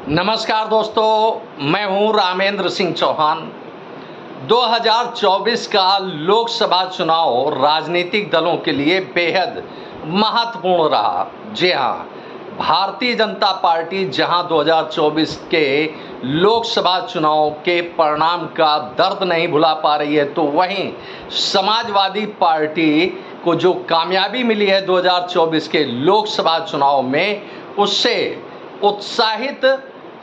नमस्कार दोस्तों, मैं हूं रामेंद्र सिंह चौहान। 2024 का लोकसभा चुनाव राजनीतिक दलों के लिए बेहद महत्वपूर्ण रहा। जी हां, भारतीय जनता पार्टी जहां 2024 के लोकसभा चुनाव के परिणाम का दर्द नहीं भुला पा रही है, तो वहीं समाजवादी पार्टी को जो कामयाबी मिली है 2024 के लोकसभा चुनाव में, उससे उत्साहित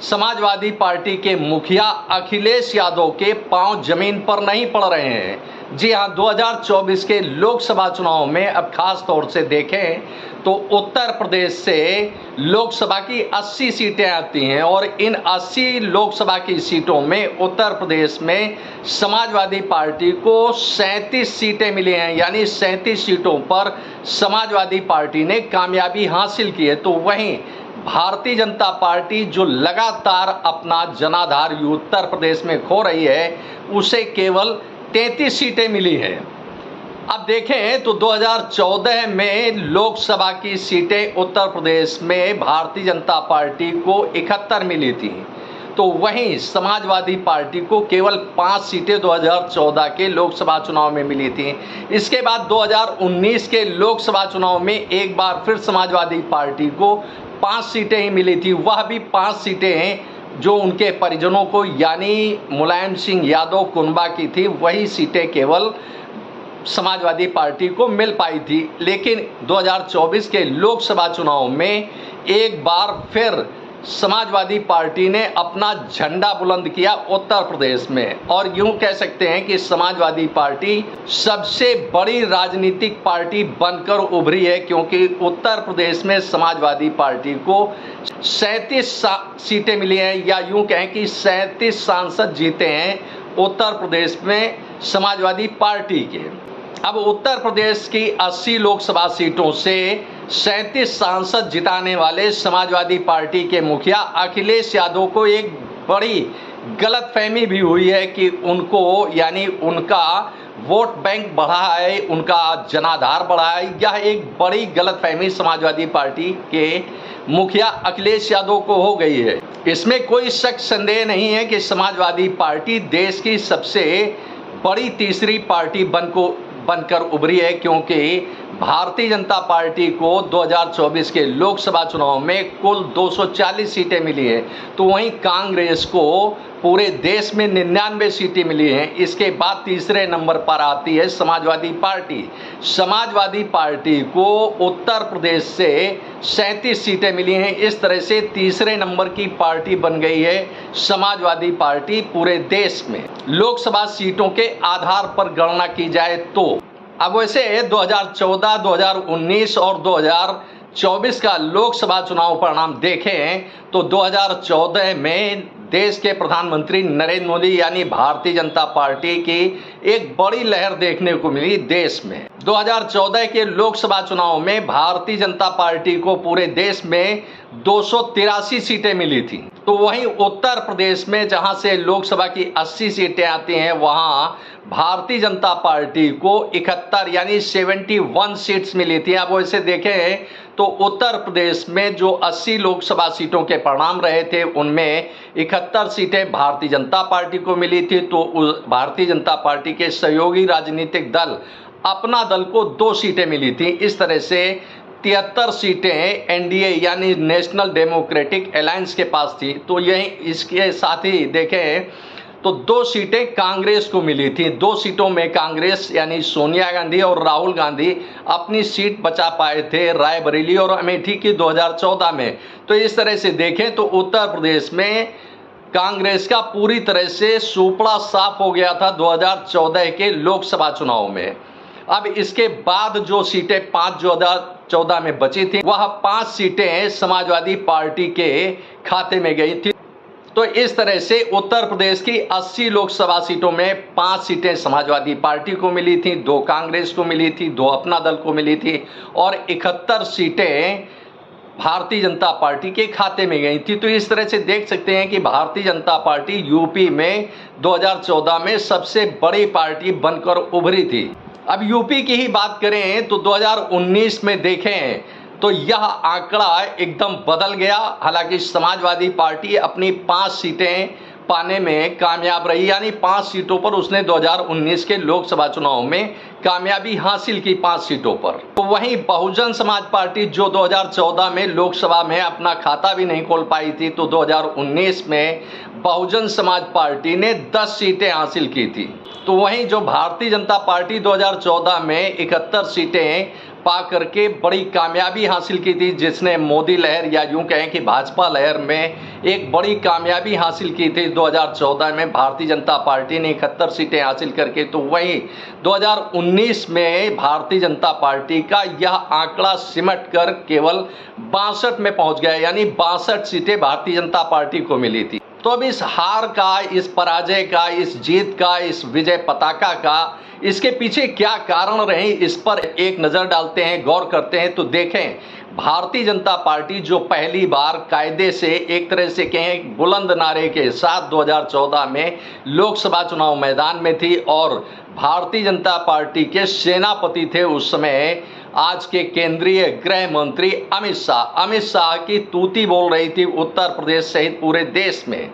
समाजवादी पार्टी के मुखिया अखिलेश यादव के पांव जमीन पर नहीं पड़ रहे हैं। जी हां, 2024 के लोकसभा चुनाव में अब खास तौर से देखें तो उत्तर प्रदेश से लोकसभा की 80 सीटें आती हैं और इन 80 लोकसभा की सीटों में उत्तर प्रदेश में समाजवादी पार्टी को 37 सीटें मिली हैं, यानी 37 सीटों पर समाजवादी पार्टी ने कामयाबी हासिल की है। तो वहीं भारतीय जनता पार्टी जो लगातार अपना जनाधार उत्तर प्रदेश में खो रही है, उसे केवल 33 सीटें मिली हैं। अब देखें तो 2014 में लोकसभा की सीटें उत्तर प्रदेश में भारतीय जनता पार्टी को 71 मिली थी, तो वहीं समाजवादी पार्टी को केवल 5 सीटें 2014 के लोकसभा चुनाव में मिली थी। इसके बाद 2019 के लोकसभा चुनाव में एक बार फिर समाजवादी पार्टी को 5 सीटें ही मिली थी, वह भी 5 सीटें हैं जो उनके परिजनों को यानी मुलायम सिंह यादव कुनबा की थी, वही सीटें केवल समाजवादी पार्टी को मिल पाई थी। लेकिन 2024 के लोकसभा चुनाव में एक बार फिर समाजवादी पार्टी ने अपना झंडा बुलंद किया उत्तर प्रदेश में, और यूं कह सकते हैं कि समाजवादी पार्टी सबसे बड़ी राजनीतिक पार्टी बनकर उभरी है, क्योंकि उत्तर प्रदेश में समाजवादी पार्टी को 37 सीटें मिली हैं, या यूं कहें कि 37 सांसद जीते हैं उत्तर प्रदेश में समाजवादी पार्टी के। अब उत्तर प्रदेश की 80 लोकसभा सीटों से 37 सांसद जिताने वाले समाजवादी पार्टी के मुखिया अखिलेश यादव को एक बड़ी गलतफहमी भी हुई है कि उनको यानी उनका वोट बैंक बढ़ा है, उनका जनाधार बढ़ा है। यह एक बड़ी गलतफहमी समाजवादी पार्टी के मुखिया अखिलेश यादव को हो गई है। इसमें कोई शक संदेह नहीं है कि समाजवादी पार्टी देश की सबसे बड़ी तीसरी पार्टी बनकर उभरी है, क्योंकि भारतीय जनता पार्टी को 2024 के लोकसभा चुनाव में कुल 240 सीटें मिली हैं, तो वहीं कांग्रेस को पूरे देश में 99 सीटें मिली हैं। इसके बाद तीसरे नंबर पर आती है समाजवादी पार्टी। समाजवादी पार्टी को उत्तर प्रदेश से 37 सीटें मिली हैं। इस तरह से तीसरे नंबर की पार्टी बन गई है समाजवादी पार्टी पूरे देश में। लोकसभा सीटों के आधार पर गणना की जाए तो अब वैसे 2014, 2019 और 2024 का लोकसभा चुनाव परिणाम देखें तो 2014 में देश के प्रधानमंत्री नरेंद्र मोदी यानी भारतीय जनता पार्टी की एक बड़ी लहर देखने को मिली देश में। 2014 के लोकसभा चुनाव में भारतीय जनता पार्टी को पूरे देश में 283 सीटें मिली थी, तो वहीं उत्तर प्रदेश में जहां से लोकसभा की 80 सीटें आती हैं, वहां भारतीय जनता पार्टी को 71 यानी 71 सीट्स मिली थी। अब वैसे देखें तो उत्तर प्रदेश में जो 80 लोकसभा सीटों के परिणाम रहे थे, उनमें 71 सीटें भारतीय जनता पार्टी को मिली थी, तो भारतीय जनता पार्टी के सहयोगी राजनीतिक दल अपना दल को 2 सीटें मिली थी। इस तरह से 73 सीटें एनडीए यानी नेशनल डेमोक्रेटिक अलायंस के पास थी। तो यही इसके साथ ही देखें तो 2 सीटें कांग्रेस को मिली थी। 2 सीटों में कांग्रेस यानी सोनिया गांधी और राहुल गांधी अपनी सीट बचा पाए थे, रायबरेली और अमेठी की 2014 में। तो इस तरह से देखें तो उत्तर प्रदेश में कांग्रेस का पूरी तरह से सुपड़ा साफ हो गया था 2014 के लोकसभा चुनाव में। अब इसके बाद जो सीटें 5 2014 में बची थी, वह 5 सीटें समाजवादी पार्टी के खाते में गई थी। तो इस तरह से उत्तर प्रदेश की 80 लोकसभा सीटों में 5 सीटें समाजवादी पार्टी को मिली थी, 2 कांग्रेस को मिली थी, 2 अपना दल को मिली थी और 71 सीटें भारतीय जनता पार्टी के खाते में गई थी। तो इस तरह से देख सकते हैं कि भारतीय जनता पार्टी यूपी में 2014 में सबसे बड़ी पार्टी बनकर उभरी थी। अब यूपी की ही बात करें तो 2019 में देखें तो यह आंकड़ा एकदम बदल गया। हालांकि समाजवादी पार्टी अपनी 5 सीटें पाने में कामयाब रही, यानी 5 सीटों पर उसने 2019 के लोकसभा चुनाव में कामयाबी हासिल की 5 सीटों पर। तो वहीं बहुजन समाज पार्टी जो 2014 में लोकसभा में अपना खाता भी नहीं खोल पाई थी, तो 2019 में बहुजन समाज पार्टी ने 10 सीटें हासिल की थी। तो वहीं जो भारतीय जनता पार्टी 2014 में 71 सीटें पा करके बड़ी कामयाबी हासिल की थी, जिसने मोदी लहर या यूं कहें कि भाजपा लहर में एक बड़ी कामयाबी हासिल की थी 2014 में भारतीय जनता पार्टी ने 71 सीटें हासिल करके। तो वहीं 2019 में भारतीय जनता पार्टी का यह आंकड़ा सिमट कर केवल 62 में पहुंच गया, यानी 62 सीटें भारतीय जनता पार्टी को मिली थी। तो अब इस हार का, इस पराजय का, इस जीत का, इस विजय पताका का, इसके पीछे क्या कारण रहे, इस पर एक नज़र डालते हैं, गौर करते हैं। तो देखें, भारतीय जनता पार्टी जो पहली बार कायदे से, एक तरह से कहें बुलंद नारे के साथ 2014 में लोकसभा चुनाव मैदान में थी, और भारतीय जनता पार्टी के सेनापति थे उस समय आज के केंद्रीय गृह मंत्री अमित शाह की तूती बोल रही थी उत्तर प्रदेश सहित पूरे देश में।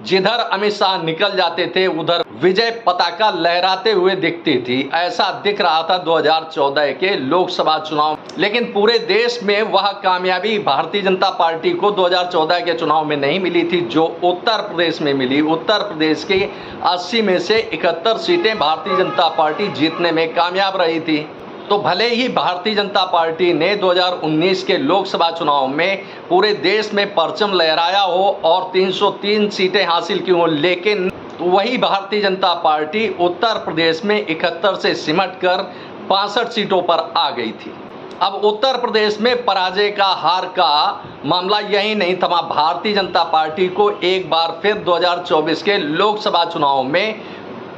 जिधर अमित शाह निकल जाते थे उधर विजय पताका लहराते हुए दिखती थी। ऐसा दिख रहा था 2014 के लोकसभा चुनाव, लेकिन पूरे देश में वह कामयाबी भारतीय जनता पार्टी को 2014 के चुनाव में नहीं मिली थी जो उत्तर प्रदेश में मिली। उत्तर प्रदेश की 80 में से 71 सीटें भारतीय जनता पार्टी जीतने में कामयाब रही थी। तो भले ही भारतीय जनता पार्टी ने 2019 के लोकसभा चुनाव में पूरे देश में परचम लहराया हो और 303 सीटें हासिल की हो, लेकिन वही भारतीय जनता पार्टी उत्तर प्रदेश में 71 से सिमट कर 62 सीटों पर आ गई थी। अब उत्तर प्रदेश में पराजय का, हार का मामला यही नहीं थमा। भारतीय जनता पार्टी को एक बार फिर 2024 के लोकसभा चुनाव में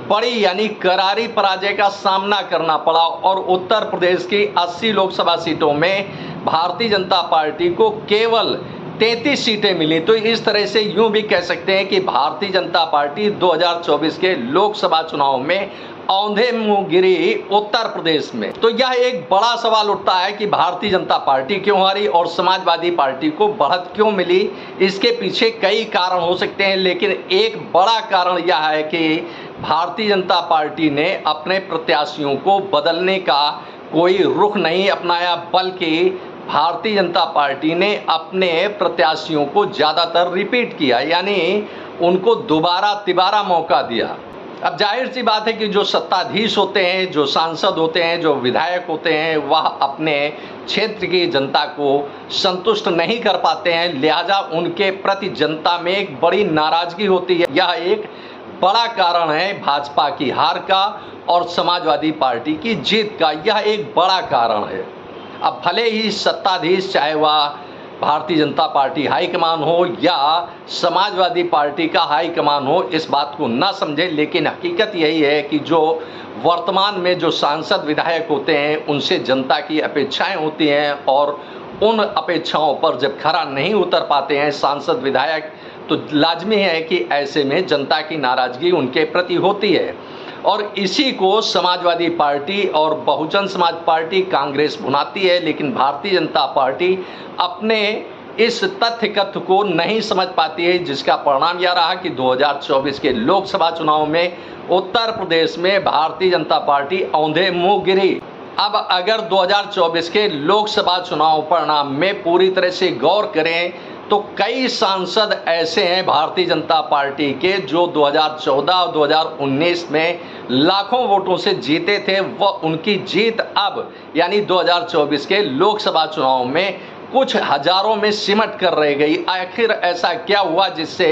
बड़ी यानी करारी पराजय का सामना करना पड़ा, और उत्तर प्रदेश की 80 लोकसभा सीटों में भारतीय जनता पार्टी को केवल 33 सीटें मिली। तो इस तरह से यूं भी कह सकते हैं कि भारतीय जनता पार्टी 2024 के लोकसभा चुनाव में औंधे मुंह गिरी उत्तर प्रदेश में। तो यह एक बड़ा सवाल उठता है कि भारतीय जनता पार्टी क्यों हारी और समाजवादी पार्टी को बढ़त क्यों मिली। इसके पीछे कई कारण हो सकते हैं, लेकिन एक बड़ा कारण यह है कि भारतीय जनता पार्टी ने अपने प्रत्याशियों को बदलने का कोई रुख नहीं अपनाया, बल्कि भारतीय जनता पार्टी ने अपने प्रत्याशियों को ज़्यादातर रिपीट किया, यानी उनको दोबारा तिबारा मौका दिया। अब जाहिर सी बात है कि जो सत्ताधीश होते हैं, जो सांसद होते हैं, जो विधायक होते हैं, वह अपने क्षेत्र की जनता को संतुष्ट नहीं कर पाते हैं, लिहाजा उनके प्रति जनता में एक बड़ी नाराजगी होती है। यह एक बड़ा कारण है भाजपा की हार का और समाजवादी पार्टी की जीत का, यह एक बड़ा कारण है। अब भले ही सत्ताधीश, चाहे वह भारतीय जनता पार्टी हाईकमान हो या समाजवादी पार्टी का हाईकमान हो, इस बात को ना समझे, लेकिन हकीकत यही है कि जो वर्तमान में जो सांसद विधायक होते हैं उनसे जनता की अपेक्षाएं होती हैं, और उन अपेक्षाओं पर जब खरा नहीं उतर पाते हैं सांसद विधायक, तो लाजमी है कि ऐसे में जनता की नाराजगी उनके प्रति होती है। और इसी को समाजवादी पार्टी और बहुजन समाज पार्टी, कांग्रेस भुनाती है, लेकिन भारतीय जनता पार्टी अपने इस तथ्य कथ्य को नहीं समझ पाती है, जिसका परिणाम यह रहा कि 2024 के लोकसभा चुनाव में उत्तर प्रदेश में भारतीय जनता पार्टी औंधे मुंह गिरी। अब अगर 2024 के लोकसभा चुनाव परिणाम में पूरी तरह से गौर करें तो कई सांसद ऐसे हैं भारतीय जनता पार्टी के जो 2014 और 2019 में लाखों वोटों से जीते थे, वह उनकी जीत अब यानी 2024 के लोकसभा चुनाव में कुछ हजारों में सिमट कर रह गई। आखिर ऐसा क्या हुआ जिससे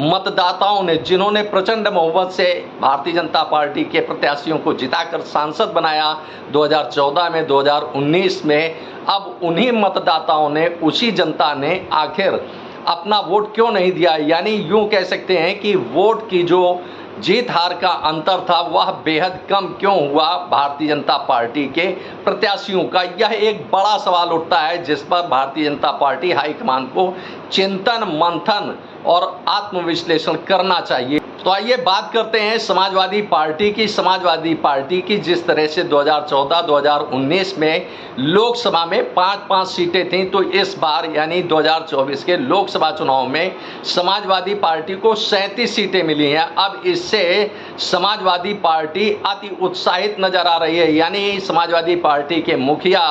मतदाताओं ने, जिन्होंने प्रचंड बहुमत से भारतीय जनता पार्टी के प्रत्याशियों को जिताकर सांसद बनाया 2014 में, 2019 में, अब उन्हीं मतदाताओं ने, उसी जनता ने आखिर अपना वोट क्यों नहीं दिया। यानी यूं कह सकते हैं कि वोट की जो जीत हार का अंतर था वह बेहद कम क्यों हुआ भारतीय जनता पार्टी के प्रत्याशियों का। यह एक बड़ा सवाल उठता है जिस पर भारतीय जनता पार्टी हाईकमान को चिंतन, मंथन और आत्मविश्लेषण करना चाहिए। तो आइए बात करते हैं समाजवादी पार्टी की जिस तरह से 2014-2019 में लोकसभा में 5-5 सीटें थीं, तो इस बार यानी 2024 के लोकसभा चुनाव में समाजवादी पार्टी को 37 सीटें मिली हैं। अब इससे समाजवादी पार्टी अति उत्साहित नजर आ रही है, यानी समाजवादी पार्टी के मुखिया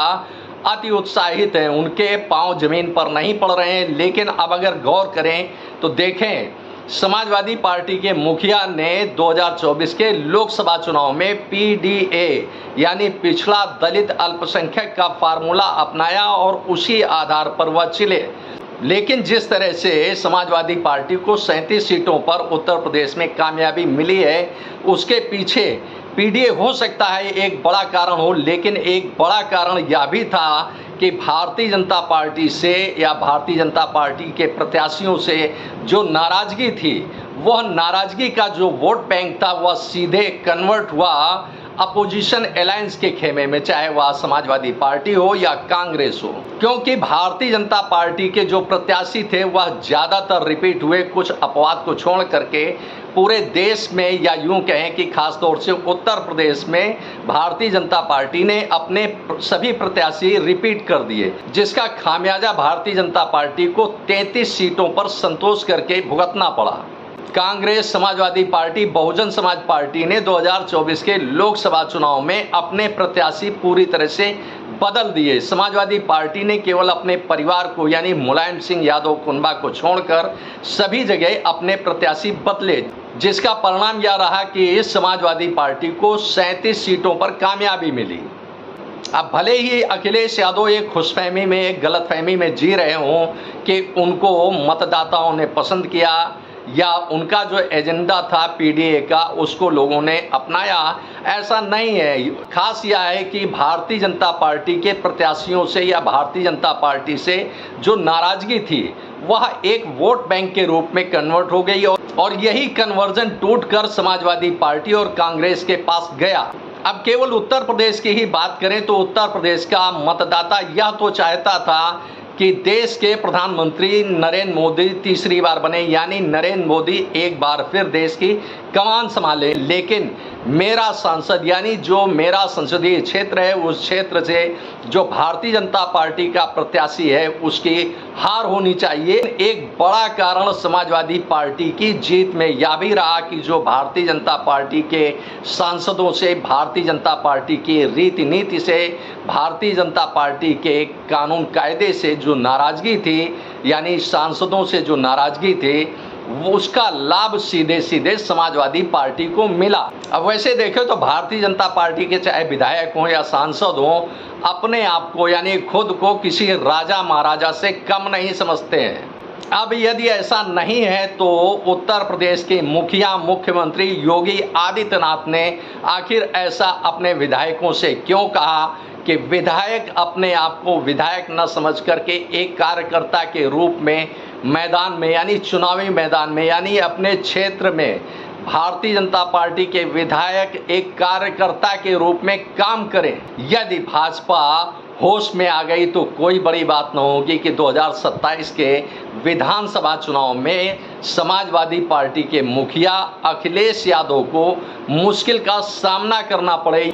अति उत्साहित हैं, उनके पांव जमीन पर नहीं पड़ रहे हैं। लेकिन अब अगर गौर करें तो देखें, समाजवादी पार्टी के मुखिया ने 2024 के लोकसभा चुनाव में पीडीए यानी पिछड़ा दलित अल्पसंख्यक का फार्मूला अपनाया और उसी आधार पर वह चले। लेकिन जिस तरह से समाजवादी पार्टी को 37 सीटों पर उत्तर प्रदेश में कामयाबी मिली है, उसके पीछे पीडीए हो सकता है एक बड़ा कारण हो, लेकिन एक बड़ा कारण यह भी था कि भारतीय जनता पार्टी से या भारतीय जनता पार्टी के प्रत्याशियों से जो नाराजगी थी, वह नाराजगी का जो वोट बैंक था वह सीधे कन्वर्ट हुआ अपोजिशन अलायंस के खेमे में, चाहे वह समाजवादी पार्टी हो या कांग्रेस हो। क्योंकि भारतीय जनता पार्टी के जो प्रत्याशी थे वह ज़्यादातर रिपीट हुए, कुछ अपवाद को छोड़ करके पूरे देश में या यूं कहें कि खासतौर से उत्तर प्रदेश में भारतीय जनता पार्टी ने अपने सभी प्रत्याशी रिपीट कर दिए, जिसका खामियाजा भारतीय जनता पार्टी को 33 सीटों पर संतोष करके भुगतना पड़ा। कांग्रेस, समाजवादी पार्टी, बहुजन समाज पार्टी ने 2024 के लोकसभा चुनाव में अपने प्रत्याशी पूरी तरह से बदल दिए। समाजवादी पार्टी ने केवल अपने परिवार को यानी मुलायम सिंह यादव कुनबा को छोड़कर सभी जगह अपने प्रत्याशी बदले, जिसका परिणाम यह रहा कि समाजवादी पार्टी को 37 सीटों पर कामयाबी मिली। अब भले ही अखिलेश यादव एक खुशफहमी में, एक गलतफहमी में जी रहे हों कि उनको मतदाताओं ने पसंद किया या उनका जो एजेंडा था पीडीए का उसको लोगों ने अपनाया, ऐसा नहीं है। खास यह है कि भारतीय जनता पार्टी के प्रत्याशियों से या भारतीय जनता पार्टी से जो नाराजगी थी वह एक वोट बैंक के रूप में कन्वर्ट हो गई और यही कन्वर्जन टूटकर समाजवादी पार्टी और कांग्रेस के पास गया। अब केवल उत्तर प्रदेश की ही बात करें तो उत्तर प्रदेश का मतदाता यह तो चाहता था कि देश के प्रधानमंत्री नरेंद्र मोदी तीसरी बार बने, यानी नरेंद्र मोदी एक बार फिर देश की कमान संभाले। लेकिन मेरा सांसद यानी जो मेरा संसदीय क्षेत्र है, उस क्षेत्र से जो भारतीय जनता पार्टी का प्रत्याशी है उसकी हार होनी चाहिए। एक बड़ा कारण समाजवादी पार्टी की जीत में यह भी रहा कि जो भारतीय जनता पार्टी के सांसदों से, भारतीय जनता पार्टी की रीति नीति से, भारतीय जनता पार्टी के कानून कायदे से जो नाराजगी थी, यानी सांसदों से जो नाराजगी थी, वो उसका लाभ सीधे सीधे समाजवादी पार्टी को मिला। अब वैसे देखें तो भारतीय जनता पार्टी के चाहे विधायक हों या सांसद हों, अपने आप को यानी खुद को किसी राजा महाराजा से कम नहीं समझते हैं। अब यदि ऐसा नहीं है तो उत्तर प्रदेश के मुखिया मुख्यमंत्री योगी आदित्यनाथ ने आखिर ऐसा अपने विधायकों से क्यों कहा कि विधायक अपने आप को विधायक न समझ करके एक कार्यकर्ता के रूप में मैदान में यानी चुनावी मैदान में यानी अपने क्षेत्र में भारतीय जनता पार्टी के विधायक एक कार्यकर्ता के रूप में काम करें। यदि भाजपा होश में आ गई तो कोई बड़ी बात न होगी कि 2027 के विधानसभा चुनाव में समाजवादी पार्टी के मुखिया अखिलेश यादव को मुश्किल का सामना करना पड़े।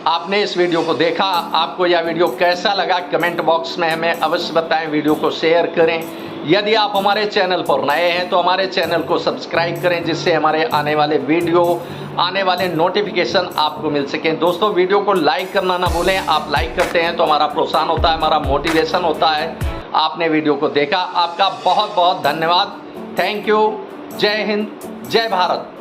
आपने इस वीडियो को देखा, आपको यह वीडियो कैसा लगा कमेंट बॉक्स में हमें अवश्य बताएं। वीडियो को शेयर करें। यदि आप हमारे चैनल पर नए हैं तो हमारे चैनल को सब्सक्राइब करें, जिससे हमारे आने वाले वीडियो, आने वाले नोटिफिकेशन आपको मिल सकें। दोस्तों, वीडियो को लाइक करना ना भूलें। आप लाइक करते हैं तो हमारा प्रोत्साहन होता है, हमारा मोटिवेशन होता है। आपने वीडियो को देखा, आपका बहुत बहुत धन्यवाद। Thank you. जय हिंद, जय भारत।